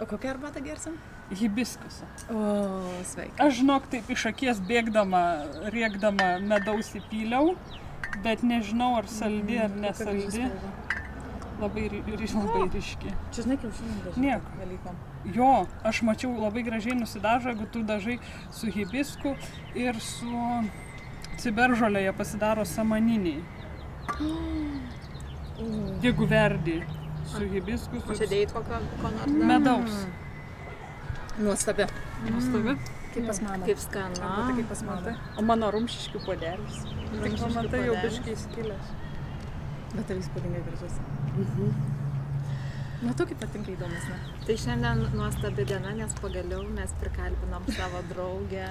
O kokią arbatą gersim? Hibiskusą. O, sveiki. Aš žinok, taip iš akies bėgdama, rėkdama medaus įpyliau, bet nežinau, ar saldi, ar nesaldi. Labai ryški. Čia žinai, kiaušinių dažai. Nieko. Dalykom. Jo, aš mačiau labai gražiai nusidažo, jeigu tu dažai su hibisku ir su ciberžolė jie pasidaro samaniniai. Jeigu verdi su hibisku, O čia dėjai ko nors? medaus. Nuostabi. Nuostabi. Kaip pas mamą. Kaip skana. Arba kaip pas mamą. O mano rumšiškių puodelis. Tik pamatai jau biškai skilęs. Bet ir įspūdingai gražus. Nu, tu kaip patinka įdomus, ne? Tai šiandien nuostabi diena, nes pagaliau mes prikalbinom savo draugę.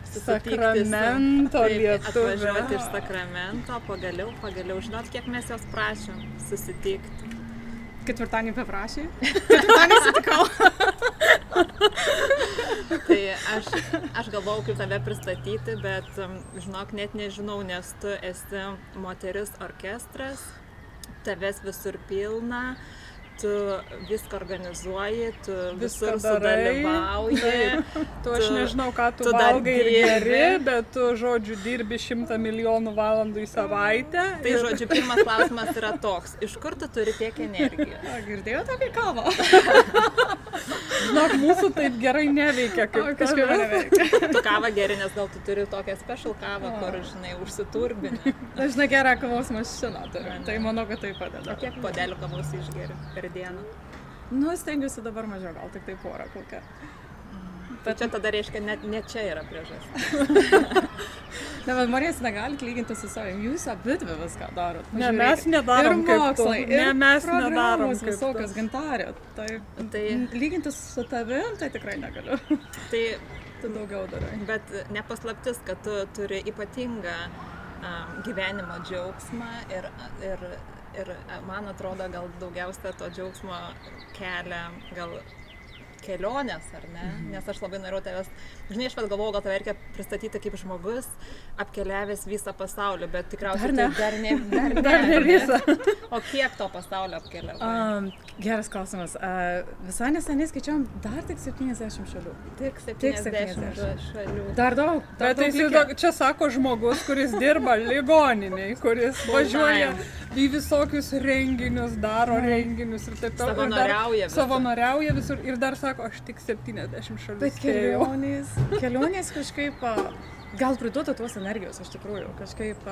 Sakramento lietuvė. Atvažiuoti iš Sakramento, pagaliau. Žinot, kiek mes jos prašėm susitikti. Ketvirtadienį paprašė. Ketvirtadienį sutikau. Tai aš galvojau, kaip tave pristatyti, bet žinok, net nežinau, nes tu esi moteris orkestras, tavęs visur pilna, tu viską organizuoji, tu visur sudalyvauji. Tu aš nežinau, ką tu valgai ir geri, bet tu, žodžiu, dirbi 100 milijonų valandų į savaitę. Tai, žodžiu, pirmas klausimas yra toks, iš kur tu turi tiek energijos? Girdėjau apie kavą. Žinok, mūsų taip gerai neveikia, kaip Kažkaip neveikia. Tu kavą geri, nes gal tu turi tokią special kavą, kur, žinai, užsiturbini. Aš žinai, gerą kavos mašiną turiu, tai manau, kad tai padeda. O kiek podelių kavos išgeri per dieną? Nu, stengiuosi dabar mažiau, gal tik tai porą kokią. Bet čia tada reiškia, ne čia yra priežastis. Ne, bet Marijas negalit lyginti su savim, jūs abidvi viską darot. Ne, mes nedarom ir kaip tu. mokslai, Ne, ir mes nedarom programos kaip tu. visokios gintarė. Tai lyginti su tavim, tai tikrai negaliu. Tai, Tu daugiau darai. bet nepaslaptis, kad tu turi ypatingą gyvenimo džiaugsmą ir man atrodo, gal daugiausia to džiaugsmo kelia gal kelionės, ar ne? Nes aš labai norėjau tavęs, žinai, aš pat galvojau, gal tave reikia pristatyti kaip žmogus apkeliavęs visą pasaulį, bet tikriausiai Dar ne. dar ne visą. O kiek to pasaulio apkeliavai? Geras klausimas. Visai neseniai skaičiuojam dar tik 70 šalių. Tik 70 šalių. Dar daug. Bet tai čia sako žmogus, kuris dirba ligoniniai, kuris važiuoja į visokius renginius, daro renginius ir taip toliau. Savanoriauja visur ir dar sako, aš tik 70 šalių. Bet kelionės kažkaip, gal priduoda tuos energijos, iš tikrųjų, kažkaip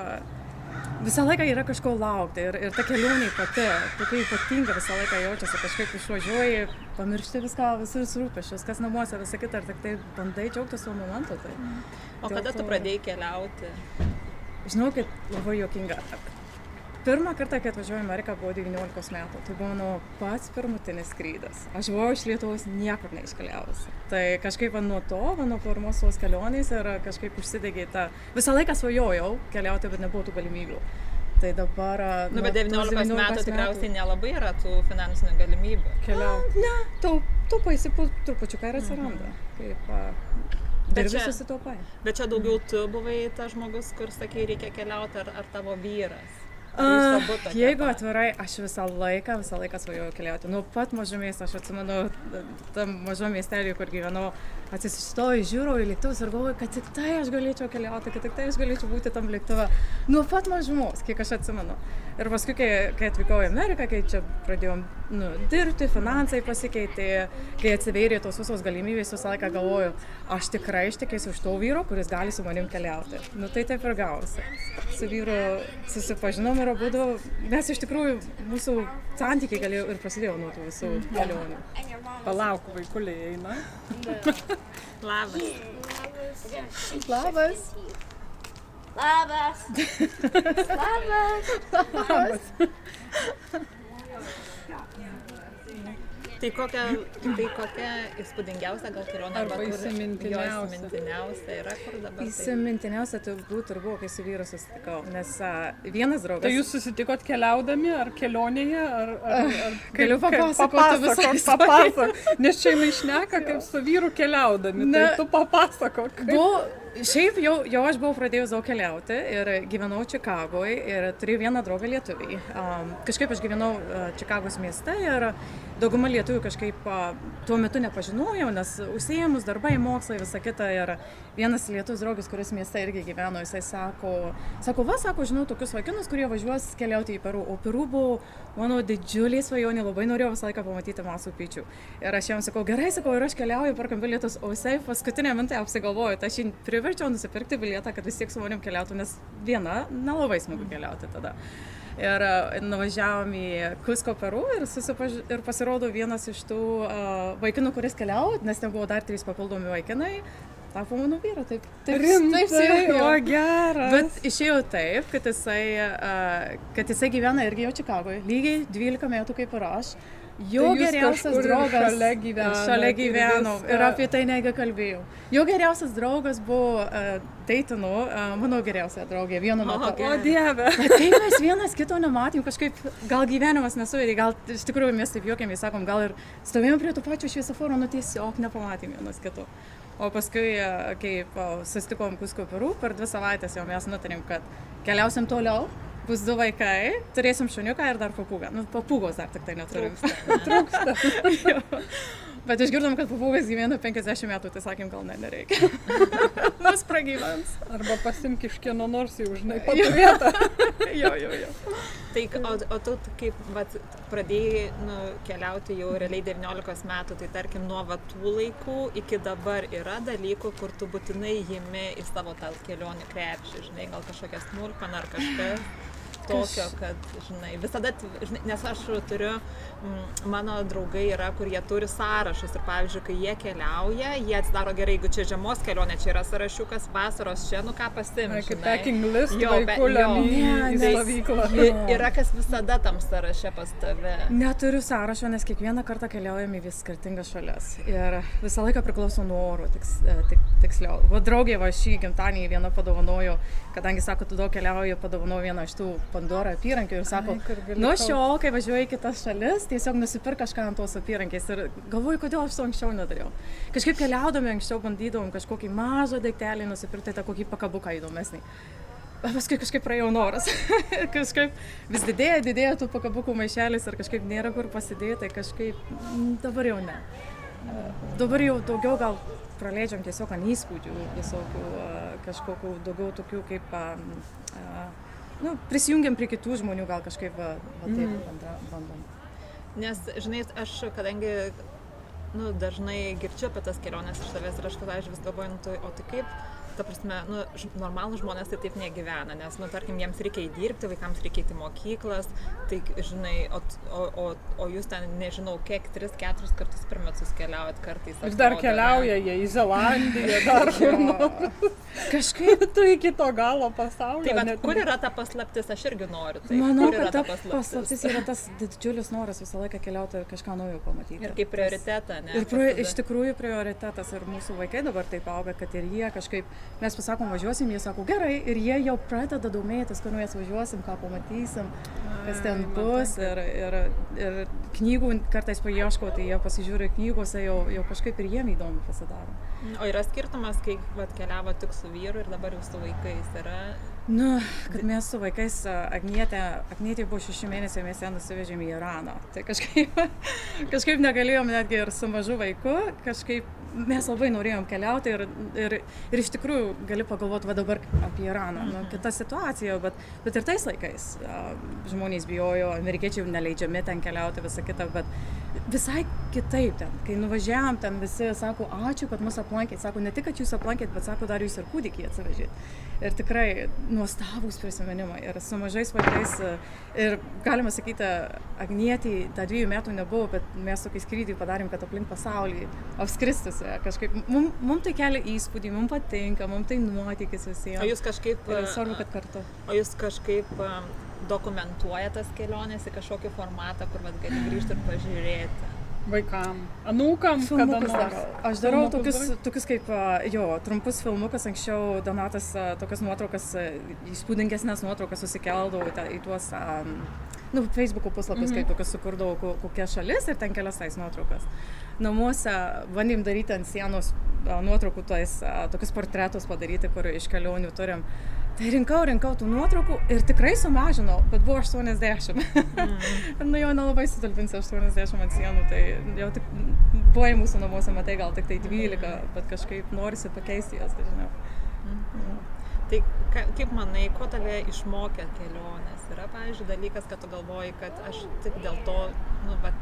visą laiką yra kažko laukti ir ta kelionė pati, tokia ypatinga visą laiką jaučiasi, kažkaip išvažiuoji, pamiršti viską, visus rūpesčius, kas namuose, visą kitą, ir tik tai bandai džiaugtis tuo momentu. Tai. O kada tu pradėjai keliauti? Žinau, kad labai juokinga. Pirmą kartą, kai atvažiuoju į Ameriką, buvo 19 metų. Tai buvo mano pats pirmutinis skrydis. Aš buvau iš Lietuvos niekur neiškeliavusi. Tai kažkaip nuo to, nuo pirmosios kelionės ir kažkaip užsidegė tą... Visą laiką svajojau keliauti, bet nebuvo tų galimybių. Tai dabar... Nu, bet 19 metų tikriausiai nelabai yra tų finansinių galimybių. Ne, taupaisi trupučiuką ir atsiranda. Kaip... Dirbi susitaupai. Bet čia daugiau tu buvai tas žmogus, kur sakei, reikia keliauti, ar tavo vyras? Jeigu atvirai, aš visą laiką svajojau keliauti. Nuo pat mažumės, aš atsimenu, tam mažom miestelį, kur gyvenau, atsistojau, žiūrėjau į lėktuvus ir galvoju, kad tik tai aš galėčiau keliauti, kad tik tai aš galėčiau būti tam lėktuve. Nuo pat mažumos, kiek aš atsimenu. Ir paskui, kai atvykau į Ameriką, kai čia pradėjom dirbti, finansai pasikeitė, kai atsivėrė tos visos galimybės, visą laiką galvoju, aš tikrai ištekėsiu už to vyro, kuris gali su manim keliauti. Nu tai taip ir gavosi. Su vyru susipažinom ir abudu, mes iš tikrųjų, mūsų santykiai galėjo ir prasidėjo nuo tų visų kelionių. Palauk, vaikuliai eina. Labas. Labas. Labas. Labas. Tai kokia įspūdingiausia gal kelionė arba įsimintiniausia yra, kur dabar? Įsimintiniausia turbūt ir buvo, kai su vyru susitikau, nes vienas draugas... Tai jūs susitikot keliaudami ar kelionėje, ar galiu papasakoti nes čia jinai šneka kaip su vyru keliaudami, tai tu papasakok. Šiaip jau aš buvau pradėjus daug keliauti ir gyvenau Čikagoje ir turėjau vieną draugą lietuvį. Kažkaip aš gyvenau Čikagos mieste ir dauguma lietuvių kažkaip tuo metu nepažinojau, nes užsiėmus darbai, mokslai, visa kita. Ir vienas lietuvis draugas, kuris mieste irgi gyveno, jisai sako, žinau tokius vaikinus, kurie važiuos keliauti į Peru. O Peru buvo mano didžiulė svajonė, labai norėjau visą laiką pamatyti Machu Picchu. Ir aš jam sakau, gerai, ir aš keliauju, perkam bilietus, o jisai paskutinę minutę apsigalvojo, tai aš jį priverčiau nusipirkti bilietą, kad vis tiek su manim keliautų, nes viena nelabai smagu keliauti tada. Ir nuvažiavom į Cusco, Peru ir pasirodo vienas iš tų vaikinų, kuris keliavo, nes ten buvo dar 3 papildomi vaikinai. Tapo mano vyru, taip. Rimtai, o geras. Bet išėjo taip, kad jisai gyvena irgi jau Čikagoje, lygiai 12 metų kaip ir aš. Jo tai geriausias draugas šalia gyveno ir apie tai nekalbėjau. Jo geriausias draugas buvo Daytono, mano geriausia draugė, vienu metu. O Dieve. Bet kai mes vienas kito nematėm, kažkaip gal gyvenimas nesuvedė, gal iš tikrųjų mes taip juokėmės, sakom, gal ir stovėjom prie to pačio šviesoforo, nu tiesiog nepamatėm vienas kito. O paskui, kai susitikom Cusco, Peru, per 2 savaitės jau mes nutarėm, kad keliausim toliau. Bus 2 vaikai, turėsim šuniuką ir dar papūgą. Nu, papūgos dar tik tai neturim. Trūksta. Bet išgirdom, kad papūgas gyvena 50 metų, tai sakėm, gal nereikia. Mus pragyvens. Arba pasimk iš kieno nors jau, žinai, paturėtą. Jo. Tai, o tu kaip pradėjai keliauti jau realiai 19 metų, tai tarkim nuo tų laikų iki dabar yra dalykų, kur tu būtinai imi į savo tą kelionį krepšį, žinai, gal kažkokią smulkmeną ar kažkas tokio, kad, žinai, visada, nes aš turiu, mano draugai yra, kur jie turi sąrašus ir, pavyzdžiui, kai jie keliauja, jie atsidaro gerai, jeigu čia žiemos kelionė, čia yra sąrašiukas, vasaros čia, ką pasiimti, žinai. Kaip packing list vaikulėm į stovyklą. Yra kas visada tam sąraše pas tave. Neturiu sąrašo, nes kiekvieną kartą keliaujame į vis skirtingas šalis ir visą laiką priklauso nuo oro, tiksliau. Va draugė šį gimtadienį viena padovanojo, kadangi sako, tu daug keliauji, padovanojo vieną iš tų Pandora apyrankių ir sako, nuo šiol, kai važiuoju į kitas šalis, tiesiog nusipirk kažką ant tos apyrankės ir galvoju, kodėl aš to anksčiau nedariau. Kažkaip keliaudami anksčiau bandydavom kažkokį mažą daiktelį nusipirkti, tą kokį pakabuką įdomesnį. Paskui kažkaip praėjo noras. Kažkaip vis didėja tų pakabukų maišelis ir kažkaip nėra kur pasidėti, tai kažkaip dabar jau ne. Dabar jau daugiau gal praleidžiam tiesiog ant įspūdžių visokių, kažkokių daugiau tokių kaip prisijungiam prie kitų žmonių, gal kažkaip taip bandom. Nes, žinai, aš kadangi dažnai girdžiu apie tas keliones iš savęs ir aš vis galvoju, o tai kaip, ta prasme, normalūs žmonės tai taip negyvena, nes, tarkim, jiems reikia įdirbti, vaikams reikia įti mokyklas, tai, žinai, o jūs ten, nežinau, kiek 3-4 kartus per metus keliaujat kartais. Ir dar keliauja jie į Zelandiją, dar kur nors. Kažkaip tu iki to galo pasaulio. Tai bet kur yra ta paslaptis, aš irgi noriu. Tai, manau, kad ta paslaptis yra tas didžiulis noras visą laiką keliauti ir kažką naujo pamatyti. Ir kaip prioritetą, ne? Ir iš tikrųjų prioritetas ir mūsų vaikai dabar taip auga, kad ir jie kažkaip, mes pasakom važiuosim, jie sako gerai ir jie jau pradeda domėtis, kur mes važiuosim, ką pamatysim, kas ten bus ir knygų kartais paieško, tai jie pasižiūri knygose, jau kažkaip ir jiem įdomu pasidaro. O yra skirtumas, kai keliavo tik su vyru ir dabar jau su vaikais yra? Kad mes su vaikais, Agnietė buvo 6 mėnesiai, mes ją nusivežėm į Iraną. Tai kažkaip negalėjom netgi ir su mažu vaiku, kažkaip mes labai norėjom keliauti ir iš tikrųjų gali pagalvoti dabar apie Iraną. Kita situacija, bet ir tais laikais žmonės bijojo, amerikiečiai neleidžiami ten keliauti, visą kitą, bet visai kitaip ten. Kai nuvažiavam, ten visi sako, ačiū, kad mus aplankėt. Sako, ne tik, kad jūs aplankėt, bet sako, dar jūs ir kūdikį atsivežėt. Ir tikrai nuostabūs prisiminimai. Ir su mažais vaikais, ir galima sakyti, Agnietė tą 2 metų nebuvo, bet mes tokį skrydį padarėm, kad aplink pasaulį apskristusi. Kažkaip, mums tai kelia įspūdį, mums patinka, mums tai nuotykis visiems. O jūs kažkaip... Svarbu, kad kartu. O jūs kažkaip dokumentuoja tas keliones į kažkokį formatą, kur gali grįžti ir pažiūrėti? Vaikam, anūkam, kada nors. Aš darau tokius kaip, trumpus filmukus, anksčiau Donatas tokias nuotraukas, įspūdingesnės nuotraukas susikeldavo į tuos Facebook'o puslapis, kai tokius sukurdavau kokia šalis ir ten kelias tais nuotraukas. Namuose bandėm daryti ant sienos nuotraukų, tokius portretus padaryti, kur iš kelionių turim. Tai rinkau tų nuotraukų ir tikrai sumažinau, bet buvo 80. Nu jau nelabai sutalpinsi 80 ant sienų, tai jau tik buvai mūsų namuose, matai, gal tik tai 12, bet kažkaip norisi pakeisti jas, dažniau. Tai kaip manai, ko tave išmokė kelionės? Yra, pavyzdžiui, dalykas, kad tu galvoji, kad aš tik dėl to,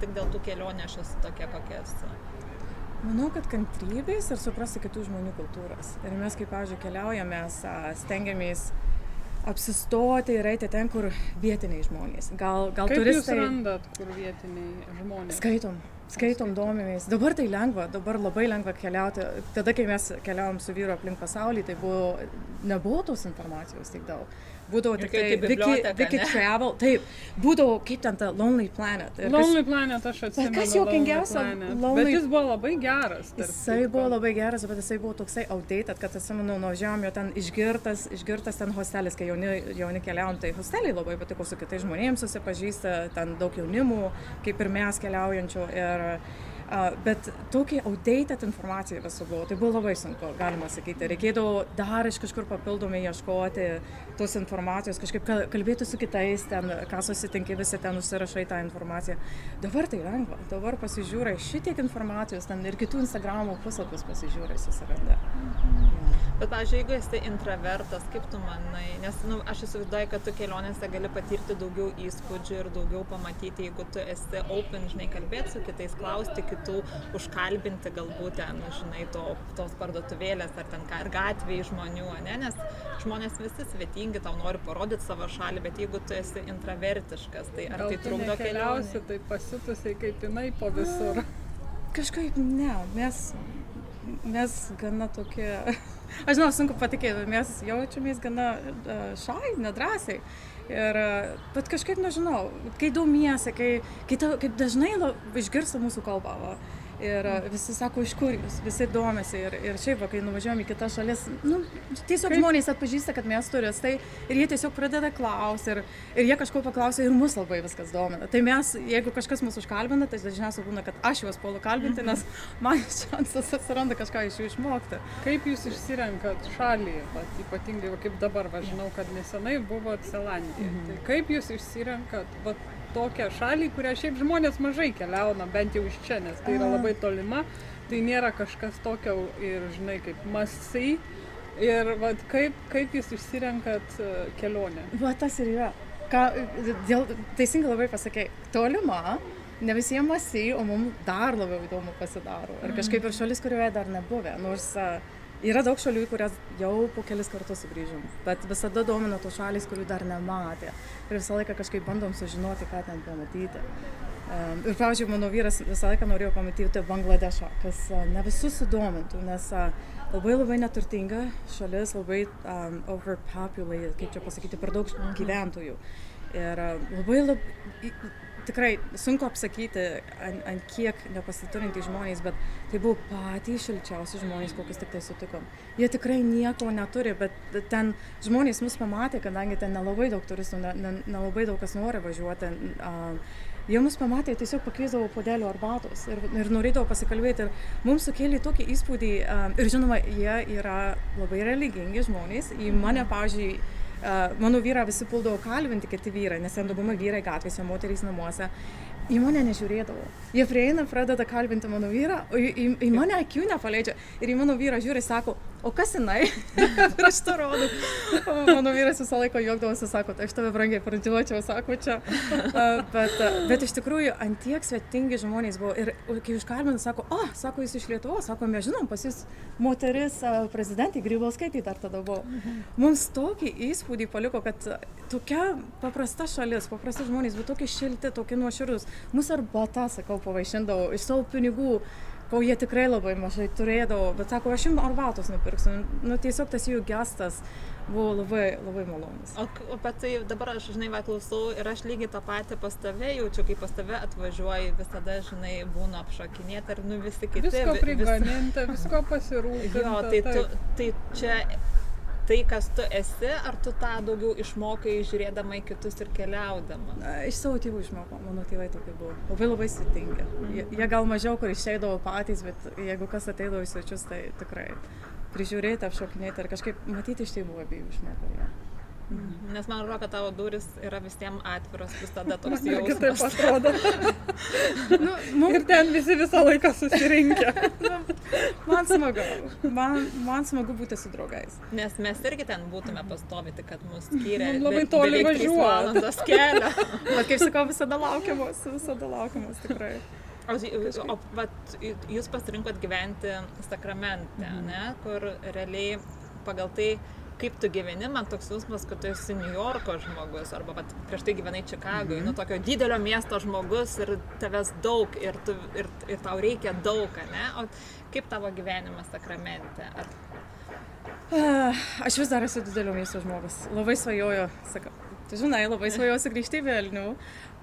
tik dėl tų kelionės aš esu tokia, kokia esu. Manau, kad kantrybės ir suprasti kitų žmonių kultūras. Ir mes, kaip, pavyzdžiui, keliaujame, stengiamės apsistoti ir eiti ten, kur vietiniai žmonės. Gal kaip turistai... Jūs randat, kur vietiniai žmonės? Skaitom, domimės. Dabar tai lengva, dabar labai lengva keliauti. Tada, kai mes keliavom su vyru aplink pasaulį, tai nebuvo tos informacijos tiek daug. Būdavo tik tai Wiki Travel, taip, būdavo kaip ten ta Lonely Planet. Lonely Planet, aš atsimenu. Kas juokingiausia, Bet jis buvo labai geras. Jisai buvo labai geras, bet jisai buvo toksai outdated, kad atsimenu, nuvažiavom jo ten išgirtas ten hostelis, kai jauni keliavom, tai hosteliai labai patiko, su kitais žmonėms susipažįsta, ten daug jaunimų, kaip ir mes keliaujančių. Bet tokia outdated informacija visų buvo, tai buvo labai sunku, galima sakyti. Reikėdavo dar iš kažkur papildomai ieškoti tos informacijos, kažkaip kalbėti su kitais, ten, ką susitinki, visi ten užsirašai tą informaciją. Dabar tai lengva, dabar pasižiūrai šitiek informacijos, ten ir kitų Instagramų puslapius pasižiūrai, susiranda. Bet, pavyzdžiui, jeigu esi intravertas, kaip tu manai, nes aš įsivaizduoju, kad tu kelionėse gali patirti daugiau įspūdžių ir daugiau pamatyti, jeigu tu esi open, žinai, kalbėti su kitais, klausti kitų, užkalbinti galbūt ten, žinai, tos parduotuvėlės ar ten ką, ir gatvėje žmonių, ne? Nes žmonės visi svetingi, tau nori parodyti savo šalį, bet jeigu tu esi intravertiškas, tai ar tai trukdo kelionė? Tai pasitusiai kaip jinai po visur. Kažkaip ne, mes gana tokie, aš žinau, sunku patikėti, mes jaučiamės gana nedrąsiai. Bet kažkaip nežinau, kai domiesi, kaip dažnai išgirsta mūsų kalbą. Ir visi sako, iš kur jūs, visi domisi. Ir šiaip, kai nuvažiuojam į kitas šalis, tiesiog žmonės atpažįsta, kad mes turistai ir jie tiesiog pradeda klausti ir jie kažko paklausia ir mus labai viskas domina. Tai mes, jeigu kažkas mus užkalbina, tai dažniausiai būna, kad aš juos puolu kalbinti, nes man šansas atsiranda kažką iš jų išmokti. Kaip jūs išsirenkat šalį, ypatingai kaip dabar, žinau, kad nesenai buvo Zelandija. Tai kaip jūs išsirenkat tokią šalį, kurią šiaip žmonės mažai keliauna, bent jau iš čia, nes tai yra labai tolima, tai nėra kažkas tokio ir, žinai, kaip must-see. Ir kaip jūs išsirenkat kelionę? Tas ir yra. Teisingai labai pasakei, tolima, ne visiems must-see, o mums dar labiau įdomu pasidaro. Ir kažkaip ir šalis, kurioje dar nebuvę, nors yra daug šalių, kurias jau po kelis kartus sugrįžom, bet visada domina tos šalys, kurių dar nematė. Ir visą laiką kažkaip bandom sužinoti, ką ten pamatyti. Ir, pavyzdžiui, mano vyras visą laiką norėjo pamatyti Bangladešą, kas ne visus sudomintų, nes labai neturtinga šalis, labai overpopulated, kaip čia pasakyti, per daug gyventojų. Ir labai tikrai sunku apsakyti, ant kiek nepasiturintys žmonės, bet tai buvo patys šilčiausi žmonės, kokius tik tai sutikom. Jie tikrai nieko neturi, bet ten žmonės mus pamatė, kadangi ten nelabai daug turistų, nelabai daug kas nori važiuoti. Jie mus pamatė, tiesiog pakviesdavo puodelio arbatos ir norėdavo pasikalbėti. Ir mums sukėlė tokį įspūdį. Ir žinoma, jie yra labai religingi žmonės. Į mane, pavyzdžiui, mano vyrą visi puldavo kalbinti kiti vyrai, nes ten dauguma vyrai gatvėse, moterys namuose. Į mane nežiūrėdavo. Jie prieina, pradeda kalbinti mano vyrą, o į mane akių nepaleidžia. Ir į mano vyrą žiūri, sako, o kas jinai? Ir aš to rodau. Mano vyras visą laiką juokdavosi, sako, aš tave brangiai parduočiau, sako čia. Bet iš tikrųjų, antiek svetingi žmonės buvo. Ir kai užkalbina, sako, sako, jis iš Lietuvos, sako, mes žinom, pas jis moteris prezidentė Grybauskaitė dar tada buvo. Mums tokį įspūdį paliko, kad tokia paprasta šalis, paprasti žmonės, buvo tokie šilti, tokie nuoširdūs. Mūsų arbata, sakau, pavaišindavo iš savo pinigų, ko jie tikrai labai mažai turėdavo, bet sako, aš jums arbatos nupirksiu. Tiesiog tas jų gestas buvo labai, labai malonus. O bet tai dabar aš, žinai, klausau ir aš lygiai tą patį pas tave jaučiu, kai pas tave atvažiuoji, visada, žinai, būna apšokinėti ir visi kiti. Visko prigaminta, visko pasirūpinta. Jo, tai čia tai, kas tu esi, ar tu tą daugiau išmokai žiūrėdama į kitus ir keliaudama? Iš savo tėvų išmokau, mano tėvai tokie buvo. Labai svetingi. Jie gal mažiau, kur išeidavo patys, bet jeigu kas ateidavo į svečius, tai tikrai prižiūrėti, apšokinėti ir kažkaip matyti iš tėvų abiejų išmokau. Ja. Nes man atrodo, kad tavo duris yra visiems atviros, vis tada toks jausmas. Taip atrodo. Ir ten visi visą laiką susirinkę. Man smagu. Man smagu būti su draugais. Nes mes irgi ten būtume pastovyti, kad mus skyrė labai toli beveik 3 valandos kelio. Bet kaip sakau, visada laukiamas, tikrai. O jūs pasirinkot gyventi Sakramente, ne? Kur realiai pagal tai, kaip tu gyveni, man toks jausmas, kad tu esi New Yorko žmogus, arba prieš tai gyvenai Čikagoj, tokio didelio miesto žmogus ir tavęs daug ir tau reikia daug, ne? O kaip tavo gyvenimas Sakramente? Aš vis dar esu didelio miesto žmogus. Labai svajoju, sakau. Tu žinai, labai svajoju sugrįžti į Vilnių.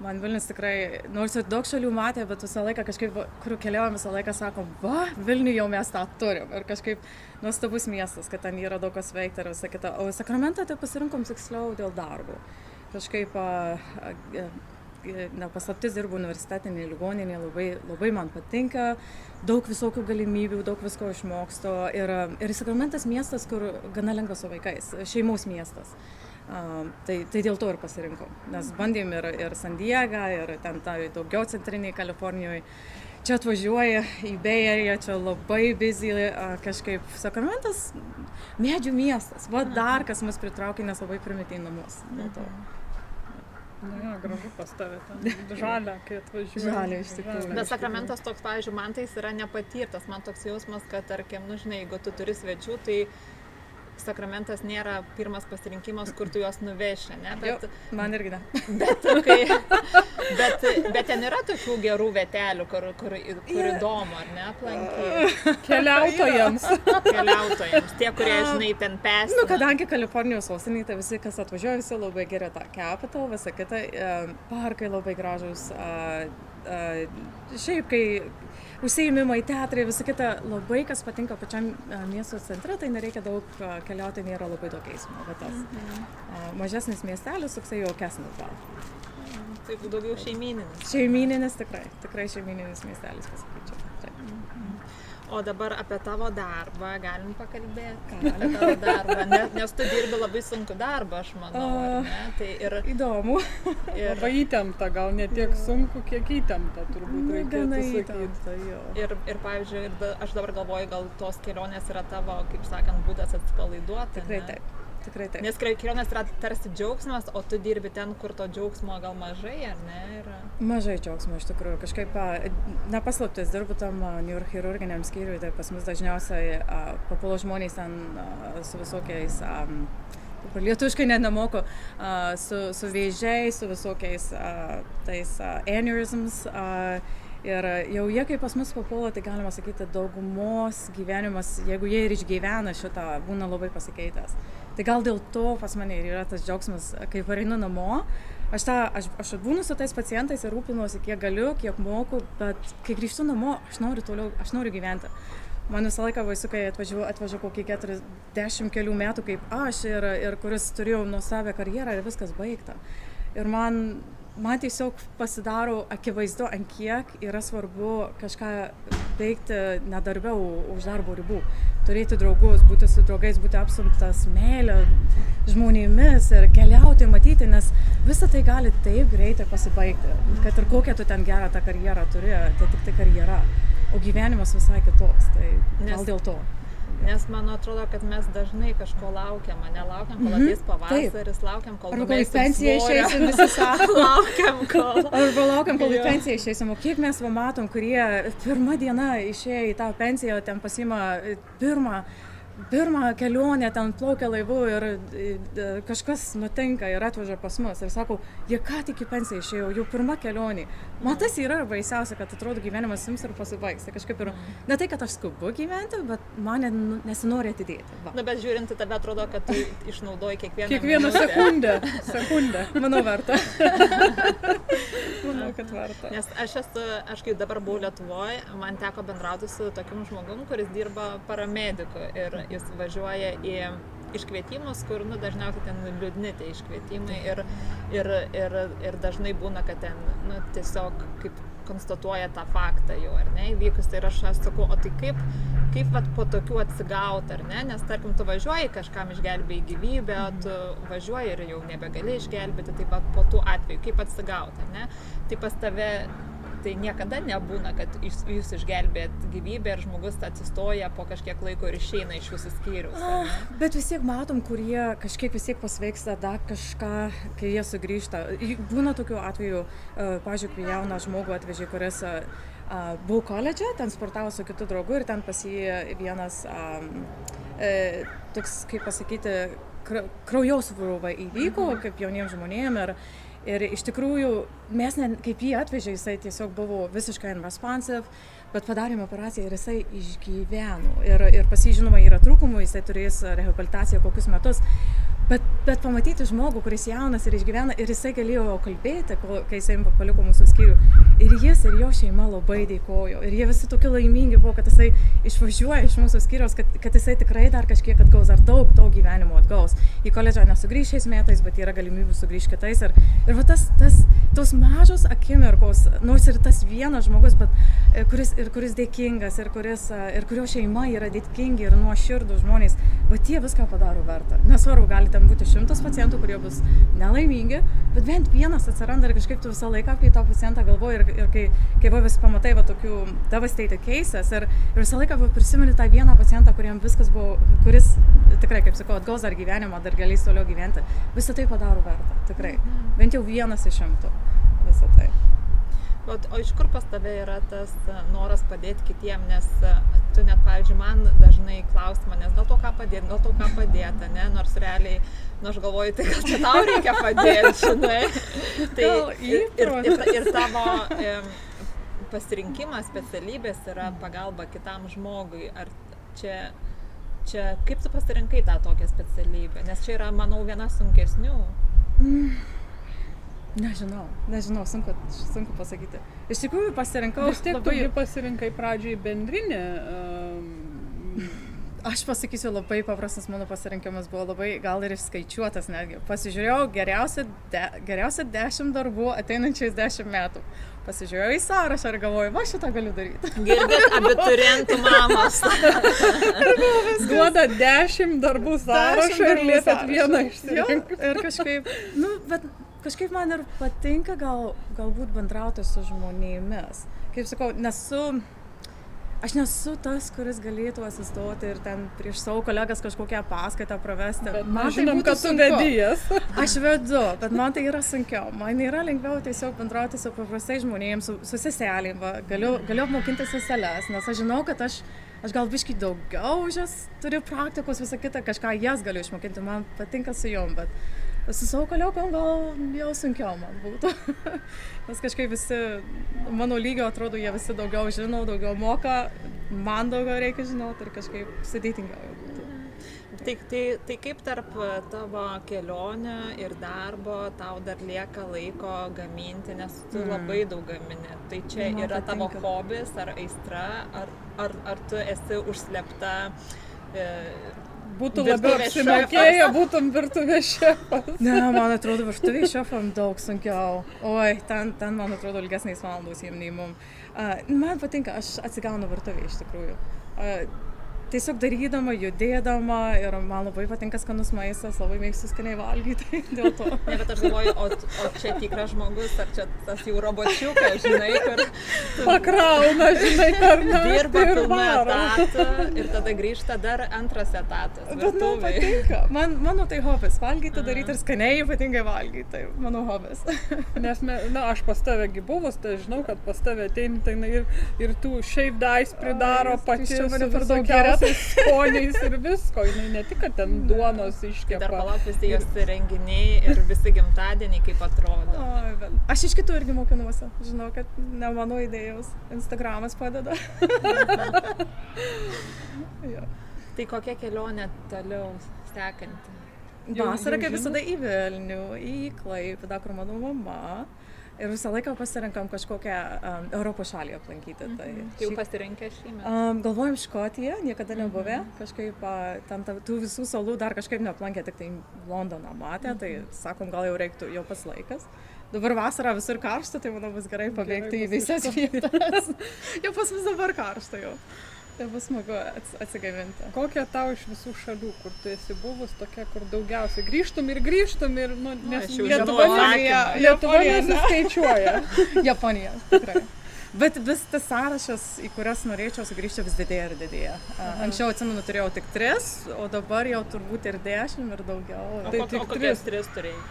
Man Vilnius tikrai, nors ir daug šalių matė, bet visą laiką kažkaip, kur keliaujam, visą laiką sakom, Vilnių jau mes tą turim. Ir kažkaip nuostabus miestas, kad ten yra daug kas veikti ir visą kitą. O Sakramentą tai pasirinkom tiksliau dėl darbo. Kažkaip, paslaptis dirbu universitetinėje ligoninėje, labai man patinka, daug visokių galimybių, daug visko išmoksto. Ir Sakramentas miestas, kur gana lengva su vaikais, šeimos miestas. Tai dėl to ir pasirinkom, nes bandėm ir San Diegą, ir ten daugiau centrinėje Kalifornijoje. Čia atvažiuoja į Bay Area, čia labai busy, kažkaip Sakramentas medžių miestas. Dar kas mus pritraukė, nes labai primetė į namus. Dėl to. Na, gražu pas tave ten. Žalia, kai atvažiuoja. Žalia, iš tikrųjų. Bet Sakramentas toks, pavyzdžiui, man tai yra nepatirtas. Man toks jausmas, kad, tarkim, žinai, jeigu tu turi svečių, tai Sakramentas nėra pirmas pasirinkimas, kur tu juos nuveši, ne? Bet, man irgi ne. Bet ten yra tokių gerų vietelių, kur įdomu, ar ne, aplankyti? Keliautojams. Tie, kurie, žinai, ten pesina. Kadangi Kalifornijos sostinė, tai visi, kas atvažiuoja, visi labai geria tą Capitol, visą kitą, parkai labai gražus, šiaip, kai užsiėmimai, teatrai, visą kitą, labai kas patinka pačiam miesto centre, tai nereikia daug keliauti, nėra labai daug eismo. Bet tas mažesnis miestelis, toksai jaukesnis gal. Taip, daugiau šeimyninis. Šeimyninis, tikrai šeimyninis miestelis, pasakyčiau. O dabar apie tavo darbą galim pakalbėti? Apie tavo darbą, nes tu dirbi labai sunku darbą, aš manau, ar ne? Tai įdomu. Labai įtempta, gal ne tiek sunku, kiek įtempta, turbūt reikėtų sakyti. Ir pavyzdžiui, aš dabar galvoju, gal tos kelionės yra tavo, kaip sakant, būdas atsipalaiduoti. Tikrai taip. Tikrai taip. Nes kelionės yra tarsi džiaugsmas, o tu dirbi ten, kur to džiaugsmo gal mažai, ar ne? Mažai džiaugsmo, iš tikrųjų. Kažkaip, nepaslaptis, dirbu tam neurochirurginiam skyriui, tai pas mus dažniausiai papuola žmonės ten su visokiais, lietuviškai net nemoku, su vėžiais, su visokiais tais aneurysms. Ir jau jie, kai pas mus papuola, tai galima sakyti, daugumos gyvenimas, jeigu jie ir išgyvena šitą, būna labai pasikeitęs. Tai gal dėl to pas mane ir yra tas džiaugsmas, kai pareinu namo, aš būnu su tais pacientais ir rūpinuosi, kiek galiu, kiek moku, bet kai grįžtu namo, aš noriu gyventi. Man visą laiką baisu, kai atvažiuoju kokį 40 kelių metų kaip aš ir kuris turėjau nuostabią karjerą ir viskas baigta. Ir man tiesiog pasidaro akivaizdu, ant kiek yra svarbu kažką veikti nedarbe už darbo ribų. Turėti draugus, būti su draugais, būti apsuptas meilė žmonėmis ir keliauti, matyti, nes visa tai gali taip greitai pasibaigti. Kad ir kokią tu ten gerą tą karjerą turi, tai tik tai karjera. O gyvenimas visai kitoks, tai gal dėl to. Nes man atrodo, kad mes dažnai kažko laukiam, nelaukiam, kol ateis pavasaris, laukiam, kol numėsim svorio. Arba laukiam, kol į pensiją išeisim. O kiek mes matom, kurie pirmą dieną išėję į tą pensiją, ten pasiima pirmą kelionę, ten plaukia laivu ir kažkas nutinka ir atveža pas mus. Ir sako, jie ką tik į pensiją išėjo, jau pirma kelionė. Man tas yra baisiausia, kad atrodo gyvenimas ims ir pasibaigs. Tai kažkaip ir, ne tai, kad aš skubu gyventi, bet man nesinori atidėti. Va. Na, bet žiūrint į tave, atrodo, kad tu išnaudoji kiekvieną sekundę. Manau, verta. Manau, kad verta. Nes aš kai dabar buvau Lietuvoje, man teko bendrauti su tokiu žmogum, kuris dirba paramediku ir jis važiuoja į iškvietimus, kur, dažniausiai ten liūdni tie iškvietimai ir dažnai būna, kad ten, tiesiog kaip konstatuoja tą faktą jau, ar ne, įvykus, tai aš sakau, o tai kaip vat, po tokių atsigauti, ar ne, nes tarkim, tu važiuoji, kažkam išgelbėjai gyvybę, tu važiuoji ir jau nebegali išgelbėti, taip pat po tų atvejų, kaip atsigauti, ar ne, tai pas tave tai niekada nebūna, kad jūs išgelbėt gyvybę ir žmogus atsistoja po kažkiek laiko ir išeina iš jūsų skyriaus. Bet vis tiek matom, kurie kažkiek vis tiek pasveiksta, dar kažką, kai jie sugrįžta. Būna tokių atvejų, pavyzdžiui, kai jauną žmogų atvežė, kuris buvo koledže, ten sportavo su kitu draugu ir ten pas jį vienas toks, kaip pasakyti, kraujosrūva įvyko, kaip jauniems žmonėms. Ir iš tikrųjų, mes kaip jį atvežė, jisai tiesiog buvo visiškai unresponsive, bet padarėme operaciją ir jisai išgyveno. Ir pas jį, žinoma, yra trūkumų, jisai turės rehabilitaciją kokius metus. Bet pamatyti žmogų, kuris jaunas ir išgyvena, ir jisai galėjo kalbėti, kai jisai paliko mūsų skyrių. Ir jis ir jo šeima labai dėkojo. Ir jie visi tokie laimingi buvo, kad jisai išvažiuoja iš mūsų skyriaus, kad jisai tikrai dar kažkiek atgaus, ar daug to gyvenimo atgaus. Į koledžą nesugrįš šiais metais, bet yra galimybių sugrįžti kitais. Ir va tos mažos akimirkos, nors ir tas vienas žmogus, bet kuris dėkingas, ir kurio šeima yra dėkingi ir nuoširdūs žmonės, va tie viską padaro vertą. Nesvarbu, gali ten būti 100 pacientų, kurie bus nelaimingi, bet bent vienas atsiranda ir kažkaip tu visą laiką apie tą pacientą galvoji ir kai vis pamatai va tokių devastated cases ir visą laiką prisimeni tą vieną pacientą, kuriam viskas buvo, kuris tikrai, kaip sakau, atgaus dar gyvenimą, dar galės toliau gyventi, visą tai padaro vertą, tikrai. Bent jau 1 iš 100 visą tai. O iš kur pas tave yra tas noras padėti kitiem, nes tu net, pavyzdžiui, man dažnai klausi manęs, gal to ką padėti, ne, nors realiai, aš galvoju, tai gal čia tau reikia padėti, žinai. Tai ir tavo pasirinkimas, specialybės yra pagalba kitam žmogui. Ar čia kaip tu pasirinkai tą tokią specialybę? Nes čia yra, manau, viena sunkesnių. Nežinau, sunku pasakyti. Iš tikrųjų pasirinkau vis tiek labai... Tu pasirinkai pradžiai bendrinę. Aš pasakysiu, labai paprastas mano pasirinkimas buvo labai gal ir išskaičiuotas netgi. Pasižiūrėjau geriausia 10 darbų ateinančiais 10 metų. Pasižiūrėjau į sąrašą ir galvoju, va šitą galiu daryti. Girdit abiturientų mamos. Duoda 10 darbų sąrašą ir liepėt vieną išsirinkti. Ir kažkaip, bet kažkaip man ir patinka galbūt bendrauti su žmonėmis. Kaip sakau, aš nesu tas, kuris galėtų asistoti ir ten prieš savo kolegas kažkokią paskaitą pravesti. Bet man žinom, tai kad tu vedijas. Aš vedu, bet man tai yra sunkiau. Man yra lengviau tiesiog bendrauti su paprastai žmonėms, su seselėm. Galiu apmokinti seseles, nes aš žinau, kad aš gal biškį daugiau už jas turiu praktikos, visą kitą, kažką jas galiu išmokinti. Man patinka su jom, bet su savo kolegom gal jau sunkiau man būtų. Nes kažkaip visi, mano lygio atrodo, jie visi daugiau žino, daugiau moka, man daugiau reikia žinoti ir kažkaip sudėtingiau būtų. Tai kaip tarp tavo kelionę ir darbo tau dar lieka laiko gaminti, nes tu labai daug gamini. Tai čia yra tavo hobis ar aistra, ar tu esi užslėpta būtų labiau apsimokėję, būtum virtuvės šefas. Ne, man atrodo, virtuvės šefam daug sunkiau. Oi, ten man atrodo, ilgesnės valandos jiem nei mum. Man patinka, aš atsigaunu virtuvėje iš tikrųjų. Tiesiog darydama, judėdama ir man labai patinka skanus maistas, labai mėgstu skaniai valgyti, dėl to. Ne, bet aš galvoju, o čia tikras žmogus, ar čia tas jau robočiukas, žinai, kur pakrauna, žinai, per naktį dirba pilną etatą ir tada grįžta dar antras etatas. Bet man patinka, mano tai hobis, valgyti, daryti ir skaniai ypatingai valgyti, tai mano hobis. Nes, aš pas tave buvus, tai žinau, kad pas tave ateini, tai ir tų shaved ice pridaro pati su visokiausiais skoniais ir visko, ne tik, kad ten duonos iškepa. Dar palauk visi jos renginiai ir visi gimtadieniai, kaip atrodo. Aš iš kitų irgi mokinuosi, žinau, kad ne mano idėjos, Instagramas padeda. Tai kokia kelionė toliau sekanti? Vasarą kaip visada į Vilnių, į Klaipėdą, kur mano mama. Ir visą laiką pasirinkam kažkokią Europos šalį aplankyti. Tai Jau pasirinkę šįmet? Galvojam Škotiją, niekada nebuvę. Kažkaip ten tų visų salų dar kažkaip neaplankė, tik tai Londoną matė, tai sakom, gal jau reiktų jau pas laikas. Dabar vasarą visur karšta, tai manau bus gerai pabėgti į visas vietas. Jau pas mus dabar karšta jau. Tai bus smagu atsigaivinti. Kokia tau iš visų šalių, kur tu esi buvus, tokia, kur daugiausiai grįžtum ir, nu, nes Lietuva nesiskaičiuoja. Japonija, tikrai. Bet vis tas sąrašas, į kurias norėčiau sugrįžti, vis didėja ir didėja. Anksčiau, atsimenu, turėjau tik 3, o dabar jau turbūt ir 10 ir daugiau. O kokias 3 turėjai?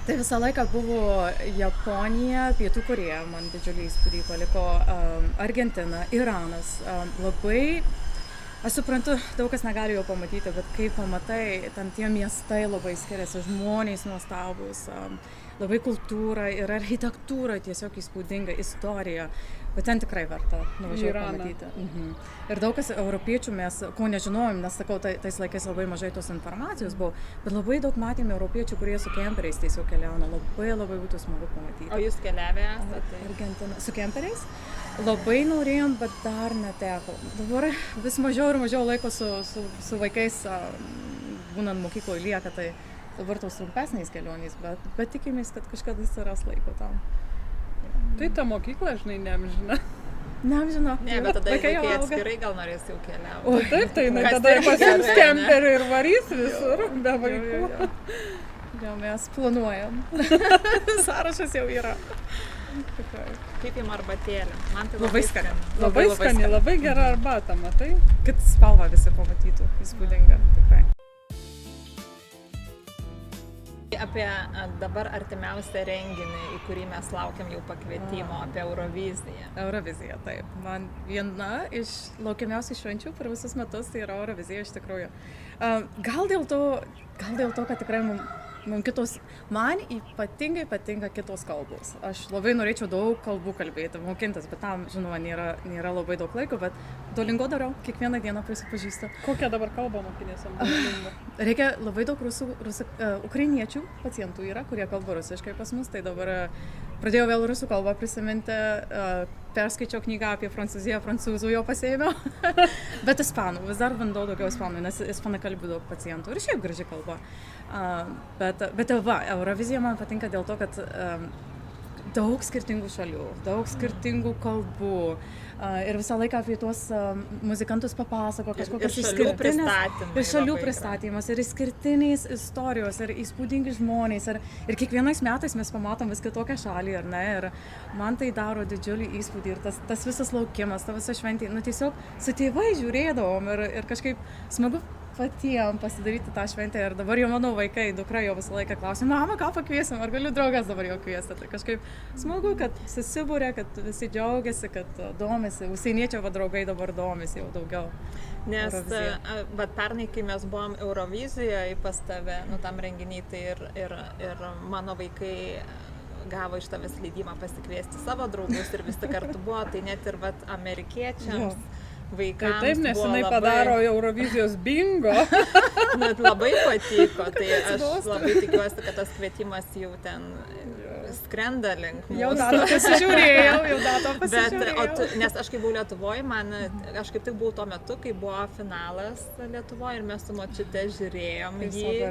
Tai visą laiką buvo Japonija, Pietų Korėja, man didžiulį įspūdį paliko, Argentina, Iranas. Labai, aš suprantu, daug kas negali jo pamatyti, bet kai pamatai, ten tie miestai labai skiriasi, žmonės nuostabus, labai kultūra ir architektūra tiesiog įspūdinga, istorija. Bet ten tikrai verta nuvažiuoti pamatyti. Ir daug kas europiečių mes, ko nežinojom, nes sakau, tais laikais labai mažai tos informacijos buvo, bet labai daug matėme europiečių, kurie su kemperiais tiesiog keliauna. Labai būtų smagu pamatyti. O jūs keliavę esate? Argentina. Su kemperiais? Labai norėjom, bet dar neteko. Dabar vis mažiau ir mažiau laiko su vaikais būnant mokykloje lieka, tai dabar tos trumpesnės kelionės, bet tikimės, kad kažkada atsiras laiko tam. Tai ta mokykla, žinai, neamžina. Neamžina. Ne, bet tada vaikai atskirai gal norės jau keliauti. O taip, tai tada pasiims kemperį ir varys visur, be vaikų. Jau mes planuojam. Sąrašas jau yra. Kaip jums arbatėlė? Man tai labai skani. Labai skani, labai gera arbata, matai? Kad spalvą visi pamatytų, įspūdinga, tikrai. Apie dabar artimiausią renginį, į kurį mes laukiam jau pakvietimo, apie Euroviziją. Eurovizija, taip. Man viena iš laukiamiausių švenčių per visus metus tai yra Eurovizija iš tikrųjų. Gal dėl to, kad tikrai man ypatingai patinka kitos kalbos. Aš labai norėčiau daug kalbų kalbėti, mokintis, bet tam, žinoma, nėra labai daug laiko, bet Duolingo darau, kiekvieną dieną prisipažįstu. Kokią dabar kalbą mokinėsi ant Duolingo? Reikia labai daug ukrainiečių pacientų yra, kurie kalba rusiškai pas mus, tai dabar pradėjau vėl rusų kalbą prisiminti, perskaičiau knygą apie Prancūziją, prancūzų jau pasiėmiau, bet ispanų, vis dar bandau daugiau ispanų, nes ispanakalbių daug pacientų ir šiaip graži kalba. Bet Eurovizija man patinka dėl to, kad daug skirtingų šalių, daug skirtingų kalbų ir visą laiką apie tuos muzikantus papasako kažkokias išskirtinės ir šalių pristatymas ir išskirtinės istorijos ir įspūdingi žmonės ir kiekvienais metais mes pamatom vis kitokią šalį, ar ne, ir man tai daro didžiulį įspūdį ir tas visas laukimas, ta visa šventė, tiesiog su tėvai žiūrėdavom ir kažkaip smagu patiem pasidaryti tą šventę ir dabar jau mano vaikai, dukra jau visą laiką klausia, mama, ką pakviesim, ar galiu draugas dabar jau kviesti. Tai kažkaip smagu, kad susibūrė, kad visi džiaugiasi, kad domisi, užsieniečio draugai dabar domisi jau daugiau. Nes pernai, kai mes buvom Eurovizijoje pas tave, tam renginiai, tai ir mano vaikai gavo iš tavęs leidimą pasikviesti savo draugus ir visi kartu buvo, tai net ir amerikiečiams. Vaikams taip, nes jinai padaro Eurovizijos bingo. Labai patiko, tai aš labai tikiuosi, kad tas kvietimas jau ten skrenda link mūsų. Jau datą pasižiūrėjau. Nes aš kai buvau Lietuvoje, aš kaip tik buvau tuo metu, kai buvo finalas Lietuvoje ir mes su močiute žiūrėjom jį.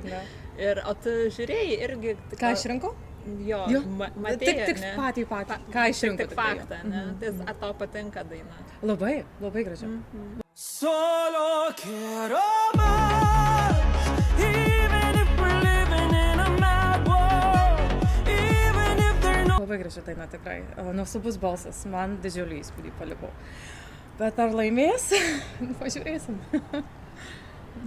O tu žiūrėjai irgi. Ką išrinko? Jo, matėjai, tik patį, ką išrinko. Tik faktą, ne? Tai ar tau patinka daina? Labai graži. Solo quiero más, even if we're living in a mad world, even if they're not. Labai graži daina, tikrai. Nuostabus balsas, man didžiulį įspūdį paliko. Bet ar laimės? Pažiūrėsim.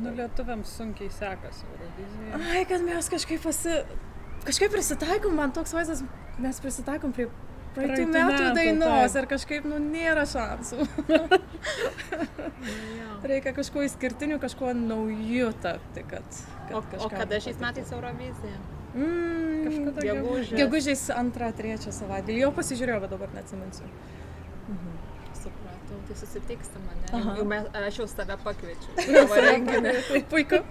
Lietuviams sunkiai sekasi Eurovizija. Ai, kad mes kažkaip prisitaikom, man toks vaizdas, mes prisitaikom prie praeitų metų dainos ir kažkaip, nėra šansų. Reikia kažko išskirtinių, kažko naujų tapti, kad O kada šiais metais Eurovizija? Gegužės 2-3 savaitgalį. Jau pasižiūrėjau, bet dabar neatsiminsiu. Supratau, tai susitiksim, ne? Aš jau save pakviečiu. Puiku.